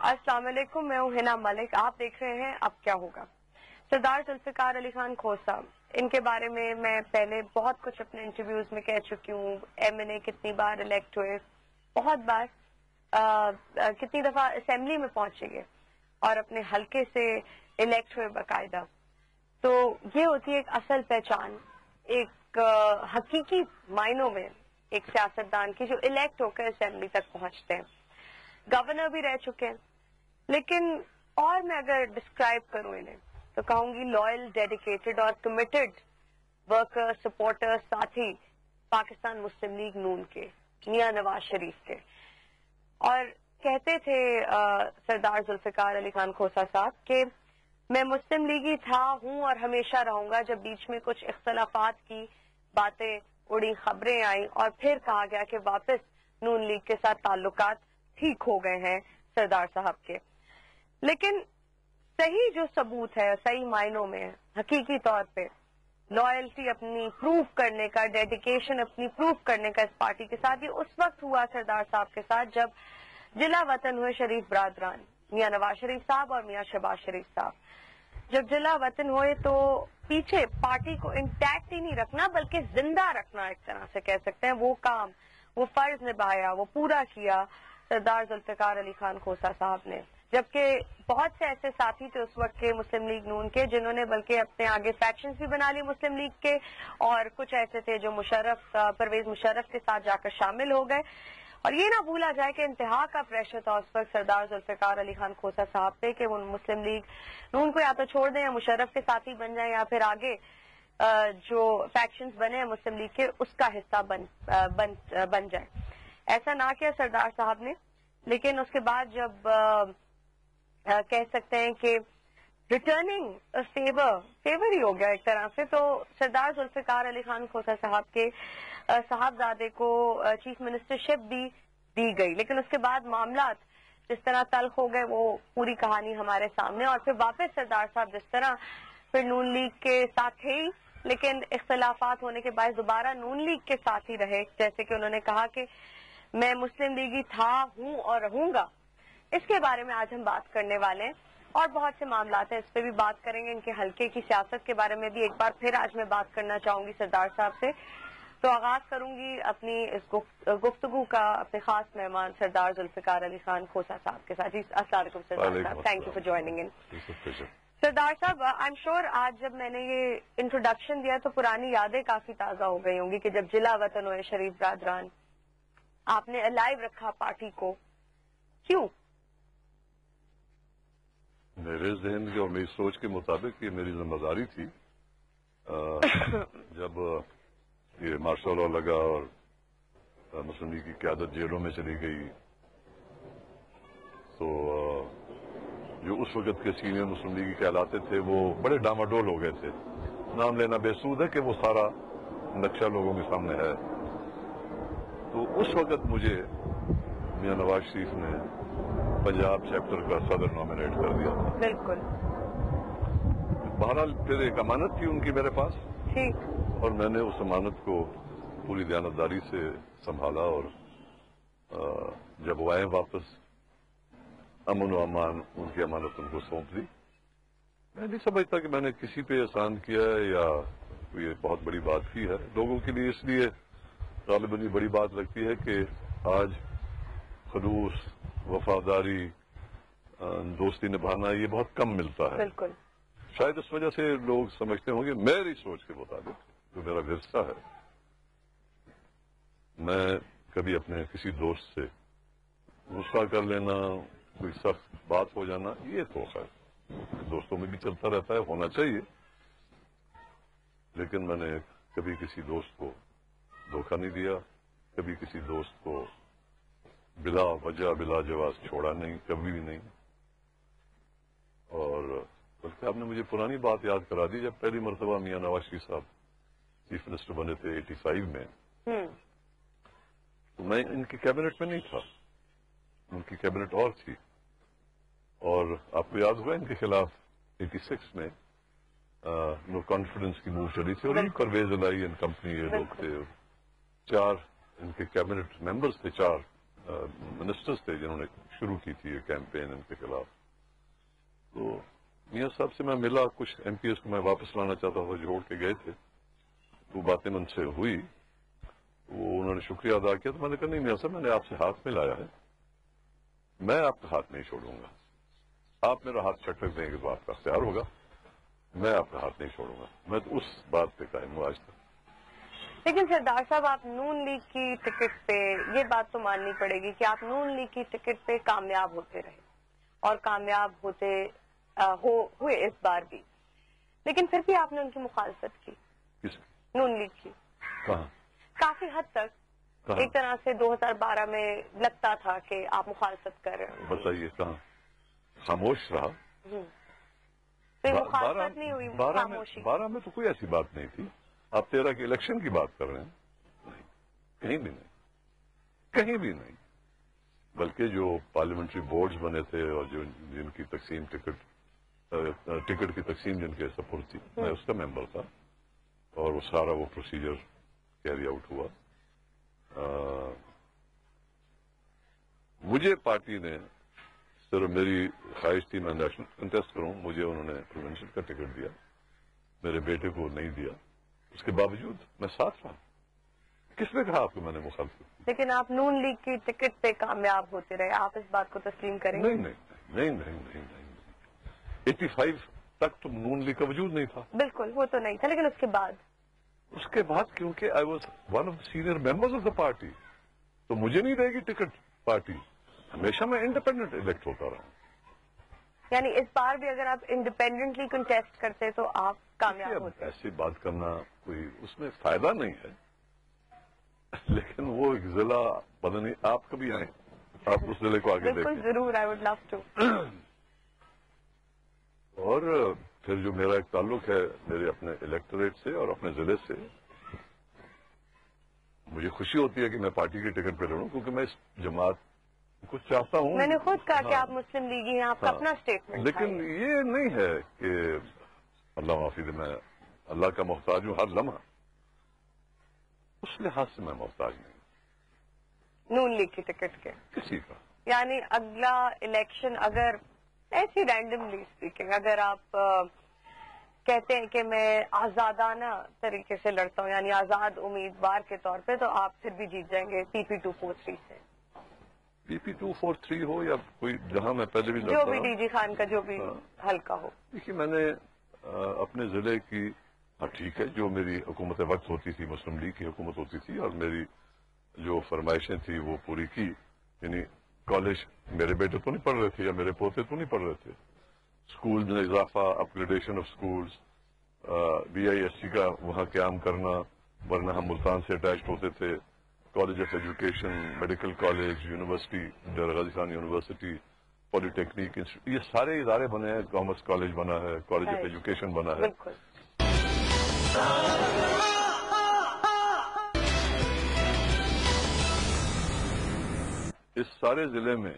السلام علیکم، میں ہوں ہنا ملک. آپ دیکھ رہے ہیں اب کیا ہوگا. سردار ذوالفقار علی خان کھوسہ، ان کے بارے میں پہلے بہت کچھ اپنے انٹرویوز میں کہہ چکی ہوں. MNA کتنی بار الیکٹ ہوئے، بہت بار، کتنی دفعہ اسمبلی میں پہنچے گئے اور اپنے حلقے سے الیکٹ ہوئے باقاعدہ. تو یہ ہوتی ہے ایک اصل پہچان، ایک حقیقی معنوں میں ایک سیاستدان کی جو الیکٹ ہو کر اسمبلی تک پہنچتے ہیں. گورنر بھی رہ چکے ہیں، لیکن اور میں اگر ڈسکرائب کروں انہیں تو کہوں گی لائل، ڈیڈیکیٹڈ اور کمیٹڈ ورکر، سپورٹر، ساتھی پاکستان مسلم لیگ نون کے، میاں نواز شریف کے. اور کہتے تھے سردار ذوالفقار علی خان کھوسہ صاحب کہ میں مسلم لیگی تھا، ہوں اور ہمیشہ رہوں گا. جب بیچ میں کچھ اختلافات کی باتیں اڑی، خبریں آئیں اور پھر کہا گیا کہ واپس نون لیگ کے ساتھ تعلقات ٹھیک ہو گئے ہیں سردار صاحب کے. لیکن صحیح جو ثبوت ہے، صحیح معنوں میں حقیقی طور پہ لائلٹی اپنی پروف کرنے کا، ڈیڈیکیشن اپنی پروف کرنے کا اس پارٹی کے ساتھ، یہ اس وقت ہوا سردار صاحب کے ساتھ جب جلا وطن ہوئے شریف برادران، میاں نواز شریف صاحب اور میاں شہباز شریف صاحب. جب جلا وطن ہوئے تو پیچھے پارٹی کو انٹیکٹ ہی نہیں رکھنا بلکہ زندہ رکھنا ایک طرح سے کہہ سکتے ہیں، وہ کام، وہ فرض نبھایا، وہ پورا کیا سردار ذوالفقار علی خان کھوسہ صاحب نے. جبکہ بہت سے ایسے ساتھی تھے اس وقت کے مسلم لیگ نون کے جنہوں نے بلکہ اپنے آگے فیکشنز بھی بنا لی مسلم لیگ کے، اور کچھ ایسے تھے جو پرویز مشرف کے ساتھ جا کر شامل ہو گئے. اور یہ نہ بھولا جائے کہ انتہا کا پریشر تھا اس وقت سردار ذوالفقار علی خان کھوسہ صاحب پہ کہ وہ مسلم لیگ نون کو یا تو چھوڑ دیں یا مشرف کے ساتھی بن جائیں یا پھر آگے جو فیکشنز بنے ہیں مسلم لیگ کے اس کا حصہ بن جائیں. ایسا نہ کیا سردار صاحب نے، لیکن اس کے بعد جب کہہ سکتے ہیں کہ ریٹرننگ فیور ہی ہو گیا ایک طرح سے، تو سردار ذوالفقار علی خان کھوسہ صاحب کے صاحبزادے کو چیف منسٹرشپ بھی دی گئی. لیکن اس کے بعد معاملات جس طرح تلخ ہو گئے وہ پوری کہانی ہمارے سامنے. اور پھر واپس سردار صاحب جس طرح پھر نون لیگ کے ساتھ تھے ہی، لیکن اختلافات ہونے کے باعث دوبارہ نون لیگ کے ساتھ ہی رہے، جیسے کہ انہوں نے کہا کہ میں مسلم لیگی تھا، ہوں اور رہوں گا. اس کے بارے میں آج ہم بات کرنے والے ہیں اور بہت سے معاملات ہیں، اس پہ بھی بات کریں گے. ان کے حلقے کی سیاست کے بارے میں بھی ایک بار پھر آج میں بات کرنا چاہوں گی سردار صاحب سے. تو آغاز کروں گی اپنی اس گفتگو کا اپنے خاص مہمان سردار ذوالفقار علی خان کھوسہ صاحب کے ساتھ. جی السلام علیکم سردار صاحب، تھینک یو فار جوائننگ ان. سردار صاحب، آئی ایم شیور آج جب میں نے یہ انٹروڈکشن دیا تو پرانی یادیں کافی تازہ ہو گئی ہوں گی کہ جب جلا وطن ہوئے شریف برادران، آپ نے الائیو رکھا پارٹی کو، کیوں؟ میرے ذہن کی اور میری سوچ کے مطابق یہ میری ذمہ داری تھی. جب یہ مارشل لا لگا اور مسلم لیگ کی قیادت جیلوں میں چلی گئی تو جو اس وقت کے سینئر مسلم لیگی کہلاتے تھے وہ بڑے ڈاماڈول ہو گئے تھے. نام لینا بے سود ہے کہ وہ سارا نقشہ لوگوں کے سامنے ہے. تو اس وقت مجھے میاں نواز شریف نے پنجاب چیپٹر کا صدر نامینیٹ کر دیا تھا. بالکل. بہرحال پھر ایک امانت تھی ان کی میرے پاس، ٹھیک، اور میں نے اس امانت کو پوری دیانتداری سے سنبھالا. اور جب وہ آئے واپس امن و امان ان کی امانت ان کو سونپ دی. میں نہیں سمجھتا کہ میں نے کسی پہ احسان کیا ہے یا یہ بہت بڑی بات کی ہے. لوگوں کے لیے اس لیے غالباً یہ بڑی بات لگتی ہے کہ آج خلوص، وفاداری، دوستی نبھانا یہ بہت کم ملتا ہے. بالکل. شاید اس وجہ سے لوگ سمجھتے ہوں گے، میری سوچ کے مطابق جو میرا ورثہ ہے، میں کبھی اپنے کسی دوست سے غصہ کر لینا، کوئی سخت بات ہو جانا، یہ تو خیر دوستوں میں بھی چلتا رہتا ہے، ہونا چاہیے. لیکن میں نے کبھی کسی دوست کو دھوکہ نہیں دیا، کبھی کسی دوست کو بلا وجہ بلا جواز چھوڑا نہیں، کبھی بھی نہیں. اور بلکہ آپ نے مجھے پرانی بات یاد کرا دی. جب پہلی مرتبہ میاں نواز شریف صاحب چیف منسٹر بنے تھے 85 میں، تو میں ان کی کیبنٹ میں نہیں تھا، ان کی کیبنٹ اور تھی. اور آپ کو یاد ہوگا ان کے خلاف 86 میں نو کانفیڈنس کی موو چلی تھی، اور ان پرویز الہی اینڈ کمپنی یہ لوگ تھے. 4 ان کے کیبنٹ ممبرز تھے، 4 منسٹرز تھے جنہوں نے شروع کی تھی یہ کیمپین ان کے خلاف. تو میاں صاحب سے میں ملا, کچھ ایم پی ایس کو میں واپس لانا چاہتا تھا, جوڑ کے گئے تھے, وہ باتیں ان سے ہوئی, وہ انہوں نے شکریہ ادا کیا. تو میں نے کہا نہیں میاں صاحب, میں نے آپ سے ہاتھ ملایا ہے, میں آپ کا ہاتھ نہیں چھوڑوں گا. آپ میرا ہاتھ چھٹک دیں گے تو آپ کا اختیار ہوگا, میں آپ کا ہاتھ نہیں چھوڑوں گا. میں تو اس بات پہ قائم ہوں آج تک. لیکن سردار صاحب, آپ نون لیگ کی ٹکٹ پہ یہ بات تو ماننی پڑے گی کہ آپ نون لیگ کی ٹکٹ پہ کامیاب ہوتے رہے اور کامیاب ہوئے اس بار بھی, لیکن پھر بھی آپ نے ان کی مخالفت کی. کس نون لیگ کی کہاں؟ کافی حد تک ایک طرح سے 2012 میں لگتا تھا کہ آپ مخالفت کر رہے ہیں. بتائیے کہاں؟ خاموش رہا. مخالفت نہیں ہوئی, خاموشی. 12 میں تو کوئی ایسی بات نہیں تھی. آپ 13 کے الیکشن کی بات کر رہے ہیں. نہیں, کہیں بھی نہیں, کہیں بھی نہیں. بلکہ جو پارلیمنٹری بورڈز بنے تھے اور جن کی تقسیم ٹکٹ کی تقسیم جن کے سپورٹ تھی, میں اس کا ممبر تھا, اور وہ سارا وہ پروسیجر کیری آؤٹ ہوا. مجھے پارٹی نے صرف میری خواہش تھی میں نیشنل کنٹیسٹ کروں, مجھے انہوں نے پروونشل کا ٹکٹ دیا, میرے بیٹے کو نہیں دیا. اس کے باوجود میں ساتھ رہا. کس نے کہا آپ کو میں نے مخالفت کی؟ لیکن آپ نون لیگ کی ٹکٹ پہ کامیاب ہوتے رہے, آپ اس بات کو تسلیم کریں گے؟ نہیں. 85 تک تو نون لیگ کا وجود نہیں تھا. بالکل, وہ تو نہیں تھا, لیکن اس کے بعد کیونکہ I was one of the senior members of the party, تو مجھے نہیں رہے گی ٹکٹ پارٹی. ہمیشہ میں انڈیپینڈنٹ الیکٹ ہوتا رہا ہوں. یعنی اس بار بھی اگر آپ انڈیپینڈنٹلی کنٹیسٹ کرتے تو آپ کامیاب ہوتے؟ ایسی بات کرنا کوئی اس میں فائدہ نہیں ہے. لیکن وہ ایک ضلع پتہ نہیں, آپ کبھی آئیں, آپ اس ضلع کو آگے دیکھیں. بالکل ضرور, آئی وڈ لو ٹو. اور پھر جو میرا ایک تعلق ہے میرے اپنے الیکٹوریٹ سے اور اپنے ضلع سے, مجھے خوشی ہوتی ہے کہ میں پارٹی کے ٹکٹ پہ لڑوں, کیونکہ میں اس جماعت کو چاہتا ہوں. میں نے خود کہا کہ آپ مسلم لیگی ہیں, آپ کا اپنا اسٹیٹمنٹ. لیکن یہ نہیں ہے کہ اللہ معافی دے, میں اللہ کا محتاج ہوں ہر لمحہ. اس لحاظ سے میں محتاج نہیں نون لیگ کی ٹکٹ کے کسی کا. یعنی اگلا الیکشن اگر ایسی رینڈملی اسپیکنگ اگر آپ کہتے ہیں کہ میں آزادانہ طریقے سے لڑتا ہوں, یعنی آزاد امیدوار کے طور پہ, تو آپ پھر بھی جیت جائیں گے PP 243 سے. PP 243 ہو یا کوئی جہاں میں پہلے بھی جو بھی DG خان کا جو بھی حلقہ ہو. دیکھیے میں نے اپنے ضلع کی, ٹھیک ہے, جو میری حکومت وقت ہوتی تھی, مسلم لیگ کی حکومت ہوتی تھی, اور میری جو فرمائشیں تھی وہ پوری کی. یعنی کالج میرے بیٹے تو نہیں پڑھ رہے تھے یا میرے پوتے تو نہیں پڑھ رہے تھے. اسکول میں اضافہ, اپ گریڈیشن آف اسکولس, BISC کا وہاں قیام کرنا, ورنہ ہم ملتان سے اٹیچڈ ہوتے تھے. College of education, medical college, university, Dera Ghazi Khan university, polytechnic institute, یہ سارے ادارے بنے ہیں. کامرس کالج بنا ہے, کالج آف ایجوکیشن بنا ہے. اس سارے ضلع میں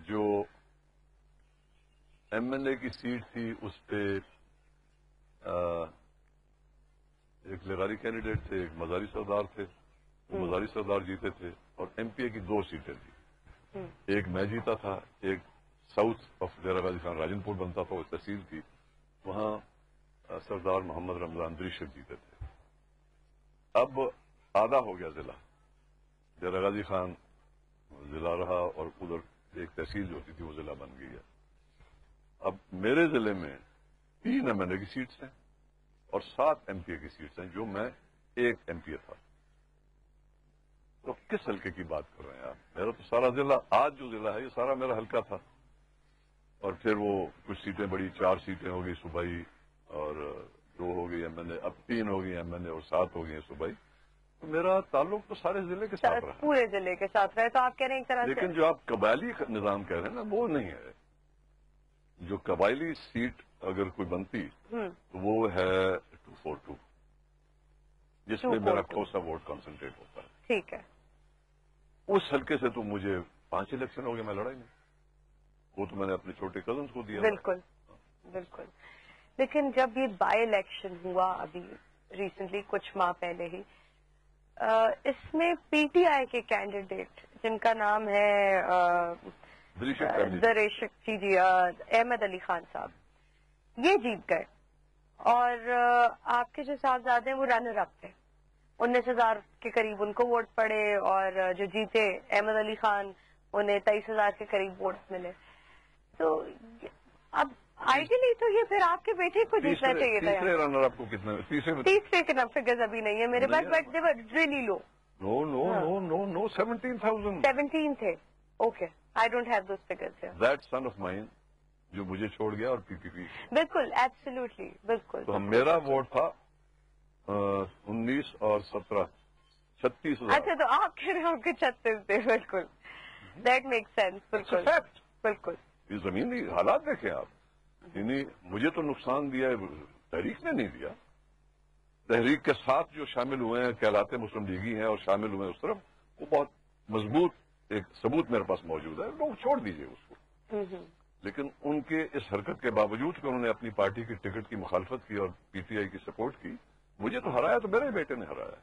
جو MLA کی سیٹ تھی اس پہ ایک لغاری کینڈیڈیٹ تھے, ایک مزاری سردار تھے. مزاری سردار جیتے تھے, اور MPA کی 2 سیٹیں تھیں. ایک میں جیتا تھا, ایک ساؤتھ آف ڈیرہ غازی خان راجن پور بنتا تھا, وہ تحصیل کی, وہاں سردار محمد رمضان دریشت جیتے تھے. اب آدھا ہو گیا ضلع, ڈیرہ غازی خان ضلع رہا, اور ادھر ایک تحصیل جو ہوتی تھی وہ ضلع بن گئی ہے. اب میرے ضلع میں 3 MLA کی سیٹس ہیں اور 7 MPA کی سیٹس ہیں, جو میں 1 MPA تھا. تو کس حلقے کی بات کر رہے ہیں آپ؟ میرا تو سارا ضلع, آج جو ضلع ہے یہ سارا میرا حلقہ تھا. اور پھر وہ کچھ سیٹیں بڑی, 4 سیٹیں ہو گئی صوبائی, اور 2 ہو گئی MLA, اب 3 ہو گئی MLA, اور 7 ہو گئی صوبائی. تو میرا تعلق تو سارے ضلع کے ساتھ رہا, پورے ضلع کے ساتھ رہے. تو آپ کہہ رہے ہیں ایک طرح سے, لیکن جو آپ قبائلی نظام کہہ رہے ہیں نا, وہ نہیں ہے. جو قبائلی سیٹ اگر کوئی بنتی تو وہ ہے 242, جس میں میرا کوسا ووٹ کنسنٹریٹ ہوتا ہے. ٹھیک ہے. اس حلقے سے تو مجھے 5 الیکشن ہو گئے, میں لڑا ہی نہیں. وہ تو میں نے اپنے چھوٹے کزنس کو دیا. بالکل بالکل. لیکن جب یہ بائی الیکشن ہوا ابھی ریسنٹلی کچھ ماہ پہلے ہی, اس میں پی ٹی آئی کے کینڈیڈیٹ جن کا نام ہے جی احمد علی خان صاحب، یہ جیت گئے، اور آپ کے جو صاحبزادے ہیں وہ رنر اپ تھے، 19,000 کے قریب ان کو ووٹ پڑے، اور جو جیتے احمد علی خان انہیں 23,000 کے قریب ووٹ ملے. تو اب آئیڈیلی تو یہ پھر آپ کے بیٹے کو جیتنا چاہیے تھا. تیسرے رنر اپ کو کتنے؟ تیسرے کے فگرز ابھی نہیں ہے میرے پاس، but they were really low. No, 17,000. 17 تھے. Okay, I don't have those figures. That son of mine جو مجھے چھوڑ گیا، اور پی پی پی. بالکل، ایبسلیوٹلی، بالکل. تو میرا ووٹ تھا 19 اور 17، 36,000. اچھا، تو آپ کہہ رہے ہو کہ 36 تھے. بالکل، دیٹ میک سینس. بالکل بالکل. یہ زمینی حالات دیکھیں آپ، یعنی مجھے تو نقصان دیا ہے، تحریک نے نہیں دیا. تحریک کے ساتھ جو شامل ہوئے ہیں کہلاتے مسلم لیگی ہیں اور شامل ہوئے ہیں اس طرف، وہ بہت مضبوط ایک ثبوت میرے پاس موجود ہے. لوگ چھوڑ دیجئے اس کو. لیکن ان کے اس حرکت کے باوجود کہ انہوں نے اپنی پارٹی کی ٹکٹ کی مخالفت کی اور پی ٹی آئی کی سپورٹ کی، مجھے تو ہرایا تو میرے بیٹے نے ہرایا،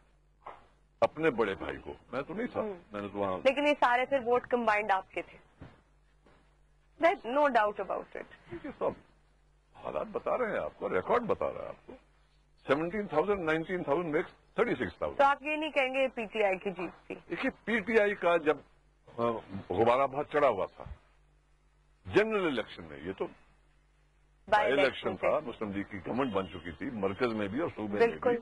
اپنے بڑے بھائی کو. میں تو نہیں تھا، میں نے تو وہاں. لیکن یہ سارے پھر ووٹ کمبائنڈ آپ کے تھے. No doubt about it. سب حالات بتا رہے ہیں آپ کو، ریکارڈ بتا رہا ہے آپ کو. 17,000 19,000 میکس 36,000. تو آپ یہ نہیں کہیں گے پی ٹی آئی کی جیت تھی؟ دیکھیے، پی ٹی آئی کا جب غبارہ بہت چڑھا ہوا تھا جنرل الیکشن میں، یہ تو بائی الیکشن تھا، مسلم لیگ کی گورنمنٹ بن چکی تھی مرکز میں بھی اور صوبے میں بھی،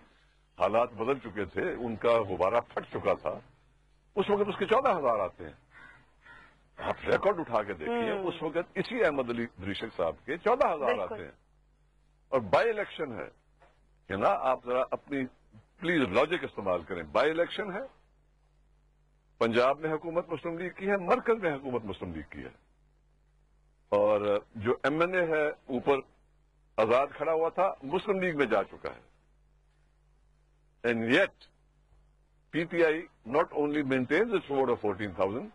حالات بدل چکے تھے، ان کا غبارہ پھٹ چکا تھا. اس وقت اس کے 14,000 آتے ہیں. آپ ریکارڈ اٹھا کے دیکھیے، اس وقت اسی احمد علی دریشک صاحب کے 14,000 آتے ہیں. اور بائی الیکشن ہے کہ نا، آپ ذرا اپنی پلیز لاجک استعمال کریں. بائی الیکشن ہے، پنجاب میں حکومت مسلم لیگ کی ہے، مرکز میں حکومت مسلم لیگ کی ہے، اور جو ایم این اے ہے اوپر آزاد کھڑا ہوا تھا مسلم لیگ میں جا چکا ہے. And yet P T I not only maintains its vote of 14,000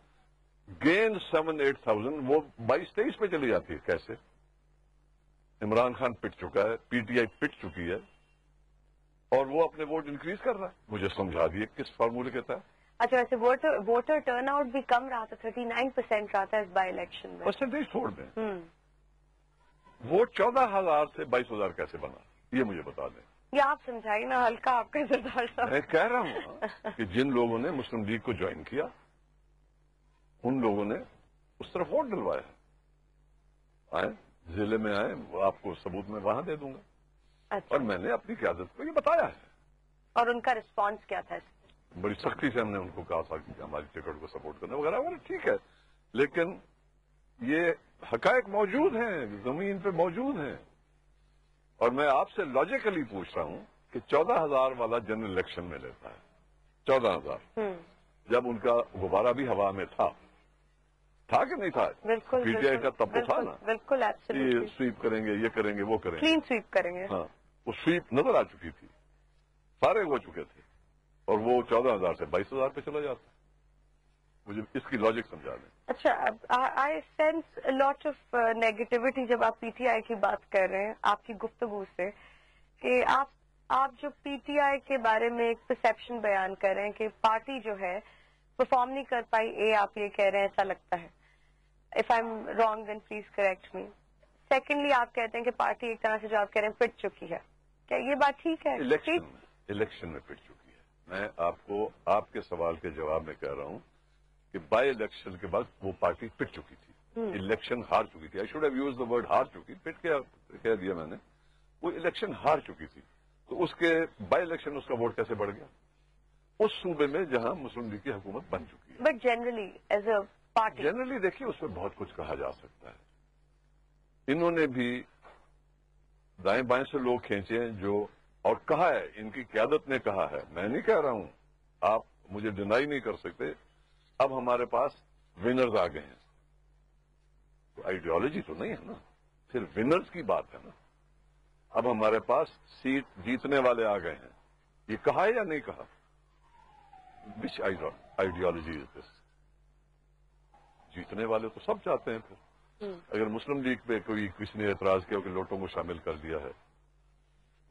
gain 7-8,000. وہ 22-23 پہ چلی جاتی ہے. کیسے؟ عمران خان پٹ چکا ہے، پی ٹی آئی پٹ چکی ہے، اور وہ اپنے ووٹ انکریز کر رہا ہے. مجھے سمجھا دیے کس فارمولے کے تحت. اچھا، ویسے ووٹر ٹرن آؤٹ بھی کم رہا تھا، 39% رہا تھا اس بائی الیکشن میں. پرسنٹیج چھوڑ دیں، ووٹ 14,000 سے 22,000 کیسے بنا، یہ مجھے بتا دیں. یہ آپ سمجھائیے نا، ہلکا آپ کا سردار صاحب. میں کہہ رہا ہوں کہ جن لوگوں نے مسلم لیگ کو جوائن کیا، ان لوگوں نے اس طرف ووٹ ڈلوایا. آئے ضلع میں آئے، وہ آپ کو ثبوت میں وہاں دے دوں گا. اچھا. اور میں نے اپنی قیادت کو یہ بتایا ہے. اور ان کا رسپانس کیا تھا؟ بڑی سختی سے ہم نے ان کو کہا تھا کہ ہماری ٹکٹ کو سپورٹ کرنا وغیرہ وغیرہ. ٹھیک ہے، لیکن یہ حقائق موجود ہیں، زمین پہ موجود ہیں. اور میں آپ سے لاجیکلی پوچھ رہا ہوں کہ 14,000 والا جنرل الیکشن میں لیتا ہے. 14,000 جب ان کا غبارہ بھی ہوا میں تھا کہ نہیں تھا؟ بالکل. پی ٹی آئی کا تب تو تھا نا، بالکل یہ سویپ کریں گے، یہ کریں گے، وہ کریں گے، کلین سویپ کریں گے. ہاں، وہ سویپ نظر آ چکی تھی، سارے ہو چکے تھے، اور وہ 14,000 سے 22,000 پہ چلا جاتا. مجھے اس کی لاجک سمجھا دیں. اچھا، آئی سینس لاٹ آف نیگیٹیوٹی جب آپ پی ٹی آئی کی بات کر رہے ہیں آپ کی گفتگو سے، کہ آپ جو پی ٹی آئی کے بارے میں ایک پرسیپشن بیان کر رہے ہیں کہ پارٹی جو ہے پرفارم نہیں کر پائی، آپ یہ کہہ رہے ہیں، ایسا لگتا ہے. If I am wrong then please correct me. Secondly آپ کہتے ہیں کہ پارٹی ایک طرح سے جو آپ کہہ رہے ہیں پٹ چکی ہے. کیا یہ بات ٹھیک ہے؟ الیکشن میں پٹ چکی ہے. میں آپ کو آپ کے سوال کے جواب میں کہہ رہا ہوں کہ بائی الیکشن کے بعد وہ پارٹی پٹ چکی تھی، الیکشن ہار چکی تھی. I should have use the word ہار چکی. پٹ کہہ دیا میں نے. وہ الیکشن ہار چکی تھی، تو اس کے بائی الیکشن اس کا ووٹ کیسے بڑھ گیا اس صوبے میں جہاں مسلم لیگ کی حکومت بن چکی ہے. But generally as a party, generally دیکھیے اس میں بہت کچھ کہا جا سکتا ہے. انہوں نے بھی دائیں بائیں سے لوگ کھینچے ہیں جو، اور کہا ہے، ان کی قیادت نے کہا ہے، میں نہیں کہہ رہا ہوں، آپ مجھے ڈینائی نہیں کر سکتے. اب ہمارے پاس ونرز آ گئے ہیں. تو آئیڈیالوجی تو نہیں ہے نا، پھر ونرز کی بات ہے نا. اب ہمارے پاس سیٹ جیتنے والے آ گئے ہیں. یہ کہا ہے یا نہیں کہا؟ وچ آئیڈیالوجی از دس؟ جیتنے والے تو سب چاہتے ہیں. پھر اگر مسلم لیگ پہ کسی نے اعتراض کیا کہ لوٹوں کو شامل کر دیا ہے،